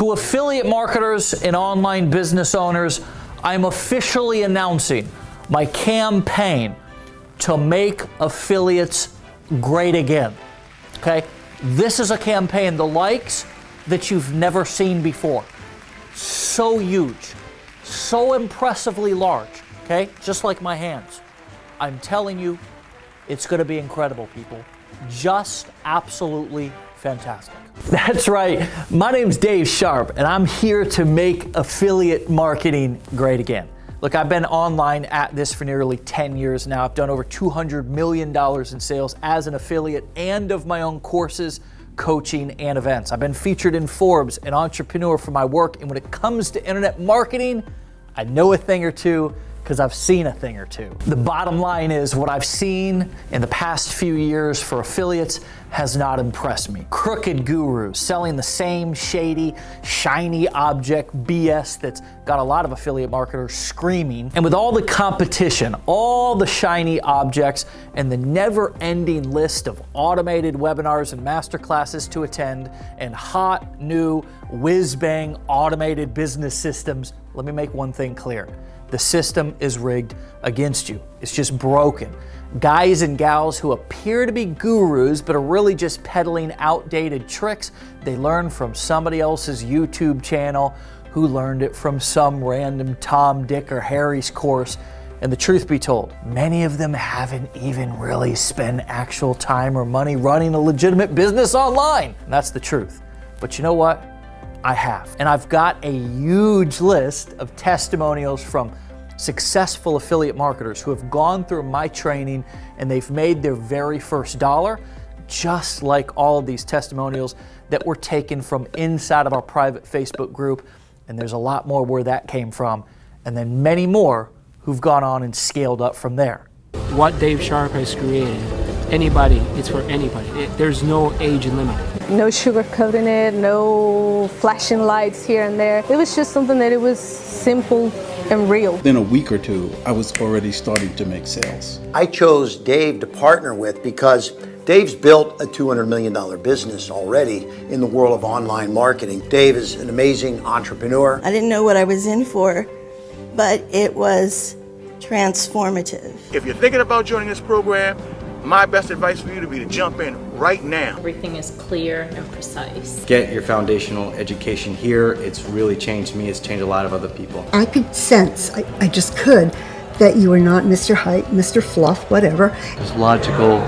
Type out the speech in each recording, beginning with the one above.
To affiliate marketers and online business owners, I'm officially announcing my campaign to make affiliates great again. Okay? This is a campaign, the likes that you've never seen before. So huge, so impressively large, okay? Just like my hands. I'm telling you, it's gonna be incredible, people. Just absolutely fantastic. That's right. My name's Dave Sharp, and I'm here to make affiliate marketing great again. Look, I've been online at this for nearly 10 years now. I've done over $200 million in sales as an affiliate and of my own courses, coaching, and events. I've been featured in Forbes and Entrepreneur for my work, and when it comes to internet marketing, I know a thing or two because I've seen a thing or two. The bottom line is what I've seen in the past few years for affiliates has not impressed me. Crooked gurus selling the same shady, shiny object BS that's got a lot of affiliate marketers screaming. And with all the competition, all the shiny objects, and the never-ending list of automated webinars and masterclasses to attend, and hot, new, whiz-bang automated business systems, let me make one thing clear. The system is rigged against you. It's just broken. Guys and gals who appear to be gurus but are really just peddling outdated tricks they learned from somebody else's YouTube channel who learned it from some random Tom, Dick, or Harry's course. And the truth be told, many of them haven't even really spent actual time or money running a legitimate business online. And that's the truth. But you know what? I have. And I've got a huge list of testimonials from successful affiliate marketers who have gone through my training and they've made their very first dollar, just like all of these testimonials that were taken from inside of our private Facebook group. And there's a lot more where that came from. And then many more who've gone on and scaled up from there. What Dave Sharp has created, anybody, it's for anybody. There's no age limit. No sugarcoating it, no flashing lights here and there. It was just something that it was simple and real. Within a week or two, I was already starting to make sales. I chose Dave to partner with because Dave's built a $200 million business already in the world of online marketing. Dave is an amazing entrepreneur. I didn't know what I was in for, but it was transformative. If you're thinking about joining this program, my best advice for you to be to jump in right now. Everything is clear and precise. Get your foundational education here. It's really changed me. It's changed a lot of other people. I could sense, I just could, that you were not Mr. Hype, Mr. Fluff, whatever. It's logical,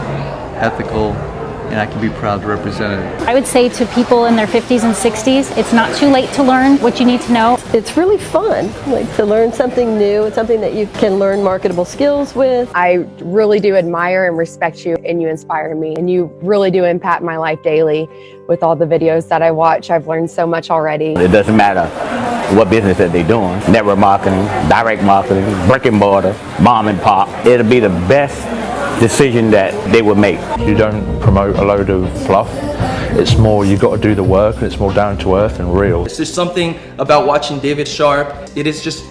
ethical, and I can be proud to represent it. I would say to people in their 50s and 60s, it's not too late to learn what you need to know. It's really fun, like to learn something new. It's something that you can learn marketable skills with. I really do admire and respect you, and you inspire me, and you really do impact my life daily with all the videos that I watch. I've learned so much already. It doesn't matter what business that they're doing, network marketing, direct marketing, brick and mortar, mom and pop. It'll be the best decision that they would make. You don't promote a load of fluff. It's more, you've got to do the work, and it's more down to earth and real. It's just something about watching David Sharp. It is just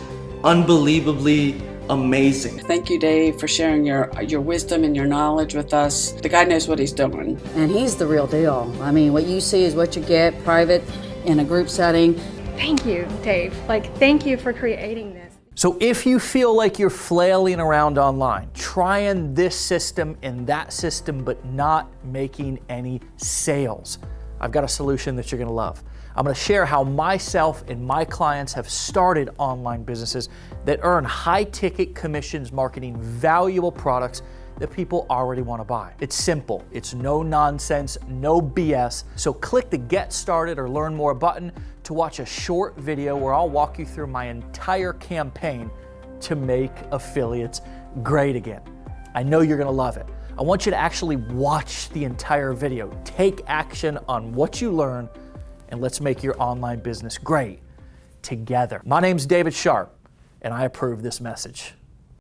unbelievably amazing. Thank you, Dave, for sharing your wisdom and your knowledge with us. The guy knows what he's doing. And he's the real deal. I mean, what you see is what you get, private, in a group setting. Thank you, Dave. Thank you for creating this. So if you feel like you're flailing around online, trying this system and that system, but not making any sales, I've got a solution that you're gonna love. I'm gonna share how myself and my clients have started online businesses that earn high-ticket commissions marketing valuable products that people already wanna buy. It's simple, it's no nonsense, no BS. So click the Get Started or Learn More button to watch a short video where I'll walk you through my entire campaign to make affiliates great again. I know you're gonna love it. I want you to actually watch the entire video, take action on what you learn, and let's make your online business great together. My name's David Sharp, and I approve this message.